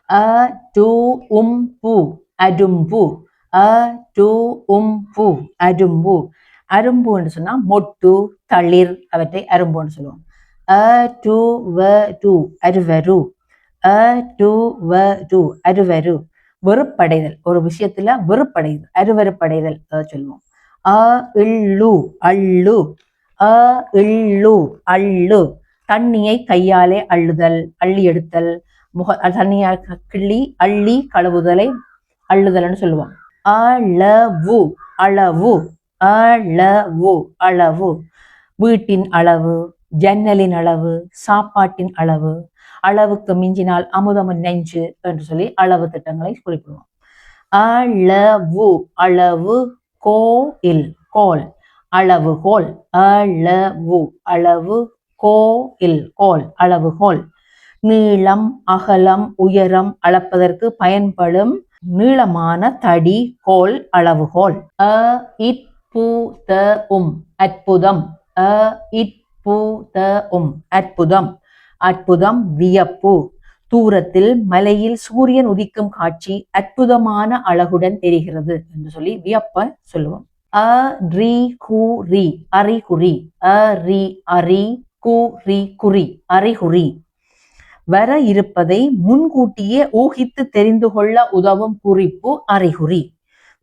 அ to பூ அடும்பு. அ to பூ அடும்பு. அரும்பு என்று சொன்னா மொட்டு தளிர் அவற்றை அரும்புன்னு சொல்லுவோம். அ டு அருவரு. A to அருவரு. வெறுப்படைதல், ஒரு விஷயத்துல வெறுப்படைதல், அருவருப்படைதல் சொல்லுவோம். அ இள்ளு அள்ளு. அ இள்ளு அள்ளு. தண்ணியை கையாலே அள்ளுதல், அள்ளி எடுத்தல், தண்ணியா கிள்ளி அள்ளி கழுவுதலை அள்ளுதல்னு சொல்லுவோம். அளவு அளவு. அளவு அளவு. வீட்டின் அளவு, ஜன்னலின் அளவு, சாப்பாட்டின் அளவு, அளவுக்கு மிஞ்சினால் அமுதமும் நெஞ்சு என்று சொல்லி அளவு திட்டங்களை குறிப்பிடுவோம். அளவு அளவு. கோல் கோல் அளவுகோல். அளவு அளவு. கோல் அளவுகோல். நீளம் அகலம் உயரம் அளப்பதற்கு பயன்படும் நீளமான தடி கோல் அளவுகோல். அற்புதம். அற்புதம். அற்புதம் வியப்பு. தூரத்தில் மலையில் சூரியன் உதிக்கும் காட்சி அற்புதமான அழகுடன் தெரிகிறது என்று சொல்லி வியப்ப சொல்லுவோம். அறிகுறி அறிகுறி. அறிகுறி. வர இருப்பதை முன்கூட்டியே ஊகித்து தெரிந்து கொள்ள உதவும் குறிப்பு அறிகுறி.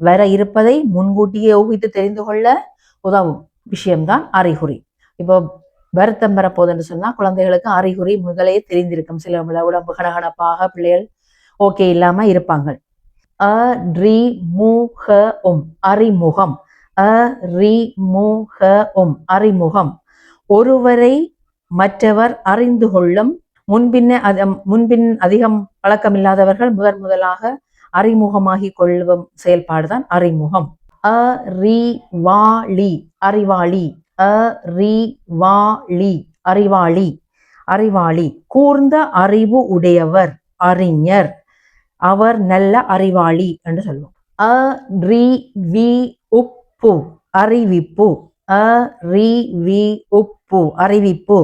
வர இருப்பதை முன்கூட்டியே ஊகித்து தெரிந்து கொள்ள உதவும் விஷயம்தான் அறிகுறி. இப்போ வருத்தம் பெறப்போதுன்னு சொன்னா குழந்தைகளுக்கு அறிகுறி முதலே தெரிந்திருக்கும். சில உடம்பு கனகனப்பாக பிள்ளைகள் ஓகே இல்லாம இருப்பாங்க. அறிமுகம். அறிமுகம். ஒருவரை மற்றவர் அறிந்து கொள்ளும். முன்பின் அதிகம் பழக்கமில்லாதவர்கள் முதலாக அறிமுகமாகி கொள்ளும் செயல்பாடுதான் அறிமுகம். அறிவாளி அறிவாளி. அறிவாளி அறிவாளி அறிவாளி. கூர்ந்த அறிவு உடையவர் அறிஞர். அவர் நல்ல அறிவாளி என்று சொல்லுவோம். அறிவிப்பு அறிவிப்பு. அறிவிப்பு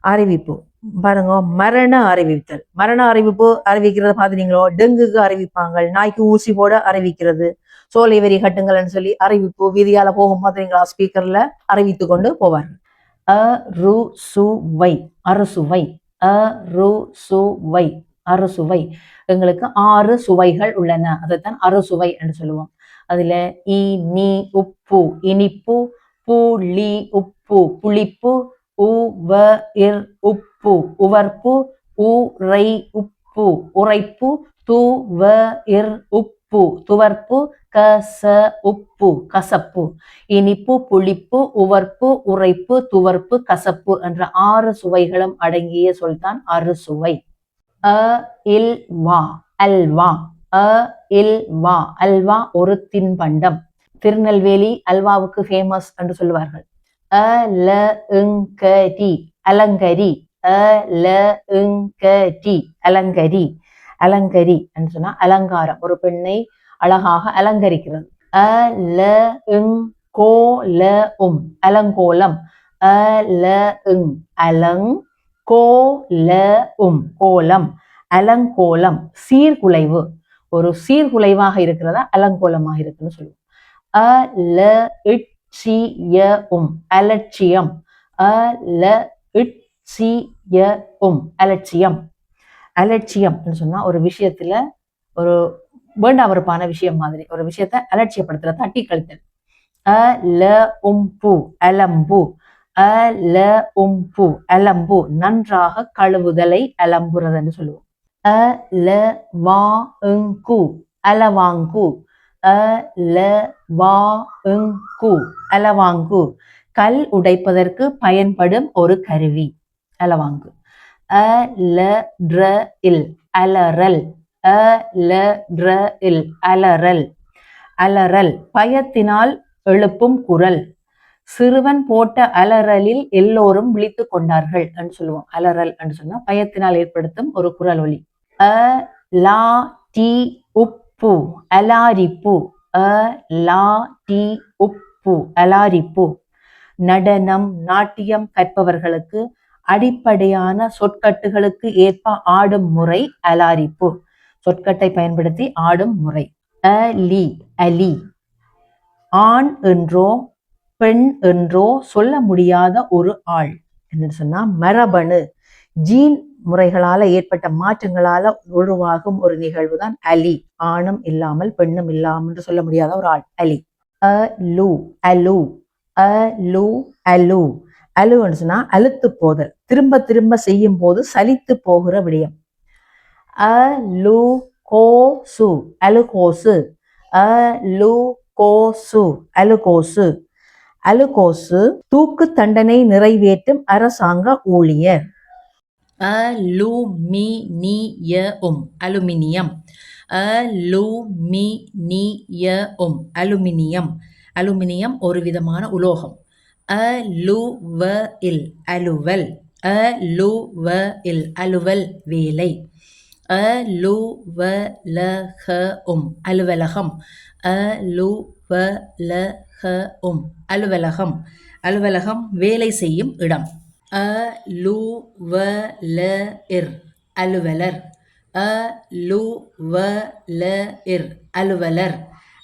அறிவிப்பு. பாருங்க, மரண அறிவித்தல். மரண அறிவிப்பு அறிவிக்கிறத பாத்துட்டீங்களோ? டெங்குக்கு அறிவிப்பாங்க, நாய்க்கு ஊசி போட அறிவிக்கிறது, சோலை வரி கட்டுங்கள்னு சொல்லி அறிவிப்பு வீதியால போகும் பாத்தீங்களா? ஸ்பீக்கர்ல அறிவித்து கொண்டு போவார்கள். அறுசுவை அறுசுவை. அறுசுவை அறுசுவை. எங்களுக்கு 6 சுவைகள் உள்ளன, அதைத்தான் அறுசுவை என்று சொல்லுவோம். அதுல இனி உப்பு இனிப்பு, புளி உப்பு புளிப்பு, உவர் உப்பு உவர்ப்பு, உரை உப்பு உரைப்பு, துவர் உப்பு துவர்ப்பு, கச உப்பு கசப்பு. இனிப்பு, புளிப்பு, உவர்ப்பு, உரைப்பு, துவர்ப்பு, கசப்பு என்ற 6 சுவைகளும் அடங்கிய சொல்தான் அறுசுவை. அல்வா அல்வா. அல்வா ஒரு தின்பண்டம். திருநெல்வேலி அல்வாவுக்கு ஃபேமஸ் என்று சொல்லுவார்கள். அலங்கரி அலங்கரி. அலங்கரி அலங்கரி. அலங்கரி என்று சொன்னா அலங்காரம், ஒரு பெண்ணை அழகாக அலங்கரிக்கிறது. அலங்கோலம் அலங்கோலம். கோலம் அலங்கோலம். சீர்குலைவு, ஒரு சீர்குலைவாக இருக்கிறதா அலங்கோலமாக இருக்குன்னு சொல்லுவோம். அலட்சியம். அலட்சியம். அலட்சியம் சொன்னா ஒரு விஷயத்துல ஒரு வேண்டாவறுப்பான விஷயம் மாதிரி ஒரு விஷயத்த அலட்சியப்படுத்துற, தட்டி கழித்தல். அலம்பு. அலம்பு நன்றாக கழுவுதலை அலம்புறதுன்னு சொல்லுவோம். அலவாங்கு. அலவாங்கு கல் உடைப்பதற்கு பயன்படும் ஒரு கருவி அலவாங்கு. அலறல். அலறல். அலறல் பயத்தினால் எழுப்பும் குரல். சிறுவன் போட்ட அலறலில் எல்லோரும் விழித்து கொண்டார்கள் என்று சொல்லுவோம். அலறல் என்று சொன்னா பயத்தினால் ஏற்படுத்தும் ஒரு குரல் ஒலி. உப்பு அலாரிப்பு. உப்பு அலாரிப்பு. நடனம் நாட்டியம் கற்பவர்களுக்கு அடிப்படையான சொற்கட்டுகளுக்கு ஏற்ப ஆடும் முறை அலாரிப்பு. சொற்கட்டை பயன்படுத்தி ஆடும் முறை. அலி அலி, ஆண் என்றோ பெண் என்றோ சொல்ல முடியாத ஒரு ஆள். என்னன்னு சொன்னா மரபணு, ஜீன் முறைகளால ஏற்பட்ட மாற்றங்களால உருவாகும் ஒரு நிகழ்வு தான் அலி. ஆணும் இல்லாமல் பெண்ணும் இல்லாமல் என்று சொல்ல முடியாத ஒரு ஆள் அலி. அலு அலு அலு அலு அலுன்னு சொன்னா அழுத்து போதல், திரும்ப திரும்ப செய்யும் போது சலித்து போகிற விடயம். அலு கோசு அலுகோசு அலுகோசு அலுகோசு அலுகோசு, தூக்கு தண்டனை நிறைவேற்றும் அரசாங்க ஊழியர். Aluminium aluminium aluminium aluminium aluminium ஒரு விதமான உலோகம். அலுவல் அலுவல் அலுவல் அலுவல் வேலை. அலுவலகம் அலுவலகம் அலுவலகம் அலுவலகம் அலுவலகம் வேலை செய்யும் இடம். அலுவலர் அலுவலர் அலுவலர் அலுவலர்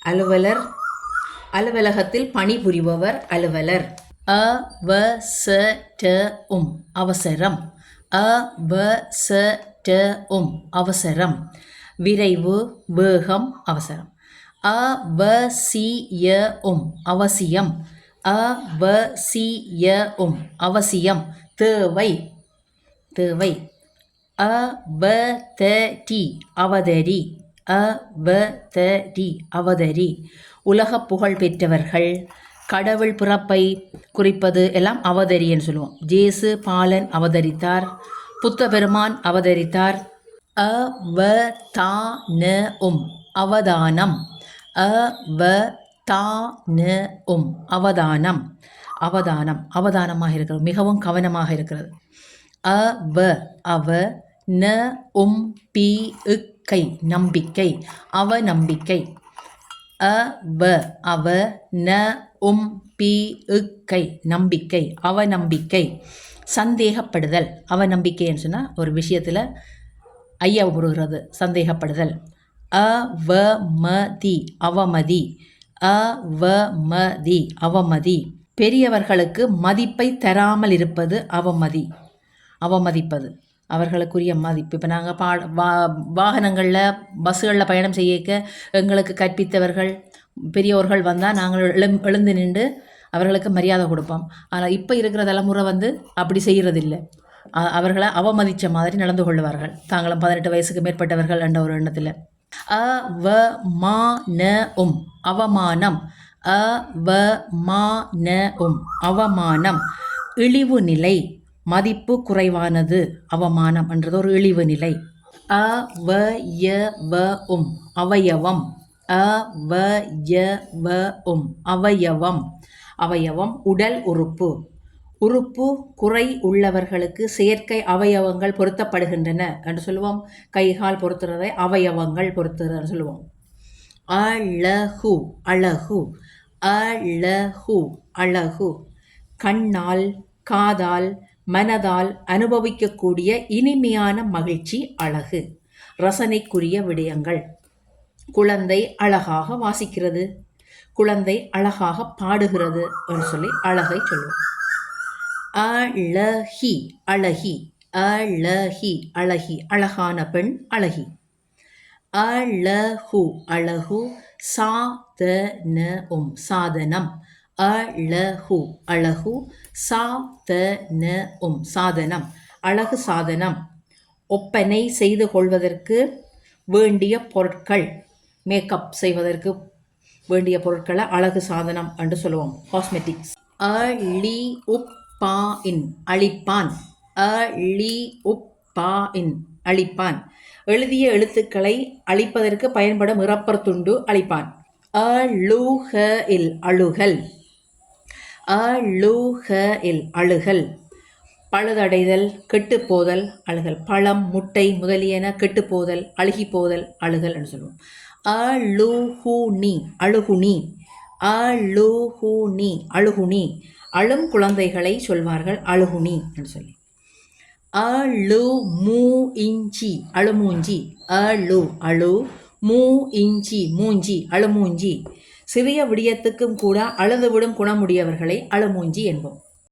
அலுவலர் அலுவலகத்தில் பணிபுரிபவர் அலுவலர். அவசரம் அவசரம் அவசரம் அவசரம், விரைவு வேகம் அவசரம். அவசியம் அவசியம் அவசியம் அவசியம், தேவை தேவை. அவதரி அவதரி அவதரி அவதரி, உலக புகழ் பெற்றவர்கள், கடவுள் பிறப்பை குறிப்பது எல்லாம் அவதரி என்று சொல்லுவோம். ஜேசு பாலன் அவதரித்தார், புத்த பெருமான் அவதரித்தார். அவதானம் அவதானம் அவதானம் அவதானம் அவதானம் அவதானமாக இருக்கிறது, மிகவும் கவனமாக இருக்கிறது. அவ ந பி இக்கை நம்பிக்கை அவநம்பிக்கை. அவ ந பி இக்கை நம்பிக்கை அவநம்பிக்கை. சந்தேகப்படுதல் அவநம்பிக்கைன்னு சொன்னால் ஒரு விஷயத்தில் ஐயப்படுகிறது, சந்தேகப்படுதல். அவமதி அவமதி அவமதி அவமதி, பெரியவர்களுக்கு மதிப்பை தராமல் இருப்பது அவமதி அவமதிப்பது, அவர்களுக்குரிய மதிப்பு. இப்போ நாங்கள் வாகனங்களில் பஸ்ஸுகளில் பயணம் செய்யக்க எங்களுக்கு கற்பித்தவர்கள் பெரியோர்கள் வந்தால் நாங்கள் எழுந்து நின்று அவர்களுக்கு மரியாதை கொடுப்போம். ஆனால் இப்போ இருக்கிற தலைமுறை அப்படி செய்கிறதில்லை. அவர்களை அவமதித்த மாதிரி நடந்து கொள்வார்கள், தாங்களும் 18 வயசுக்கு மேற்பட்டவர்கள் என்ற ஒரு எண்ணத்தில். அவமானம் அவமானம் அவமானம் அவமானம், இழிவு நிலை, மதிப்பு குறைவானது. அவமானம் என்றது ஒரு இழிவு நிலை. அவயவம் அவயவம் அவயவம் அவயவம் அவயவம், உடல் உறுப்பு. உறுப்பு குறை உள்ளவர்களுக்கு செயற்கை அவயவங்கள் பொருத்தப்படுகின்றன என்று சொல்லுவோம். கைகால் பொருத்துறதை அவயவங்கள் பொருத்துறன்னு சொல்லுவோம். அழகு அழகு அழகு அழகு, கண்ணால் காதால் மனதால் அனுபவிக்கக்கூடிய இனிமையான மகிழ்ச்சி அழகு, ரசனைக்குரிய விடயங்கள். குழந்தை அழகாக வாசிக்கிறது, குழந்தை அழகாக பாடுகிறது என்று சொல்லி அழகை சொல்லுவோம். அழகி அழகி அழகி அழகி, அழகான பெண் அழகி. அழகு அழகு, சாதனம் சாதனம். அழகு அழகு, சாதனம் சாதனம், அழகு சாதனம். ஒப்பனை செய்து கொள்வதற்கு வேண்டிய பொருட்கள், மேக்கப் செய்வதற்கு வேண்டிய பொருட்களை அழகு சாதனம் என்று சொல்லுவோம், காஸ்மெட்டிக்ஸ். அழி உப்பாயின் அழிப்பான் அழி உப்பாயின் அழிப்பான், எழுதிய எழுத்துக்களை அழிப்பதற்கு பயன்படும் இறப்பர் துண்டு அழிப்பான். அழுகல் அழுகல் அழுகல் அழுகல், பழுதடைதல் கெட்டுப்போதல் அழுகல். பழம் முட்டை முதலியன கெட்டுப்போதல் அழுகிப்போதல் அழுகல் என்று சொல்லுவோம். அழுகுனி அழுகுனி அழுகுனி அழுகுனி, அழும் குழந்தைகளை சொல்வார்கள் அழுகுனி என்று சொல்லி. அழுமூஞ்சி அழுமூஞ்சி அழு அழு, மூ இஞ்சி மூஞ்சி அழுமூஞ்சி. சிறிய விடயத்துக்கும் கூட அழுதுவிடும் குணமுடையவர்களை அழுமூஞ்சி என்போம்.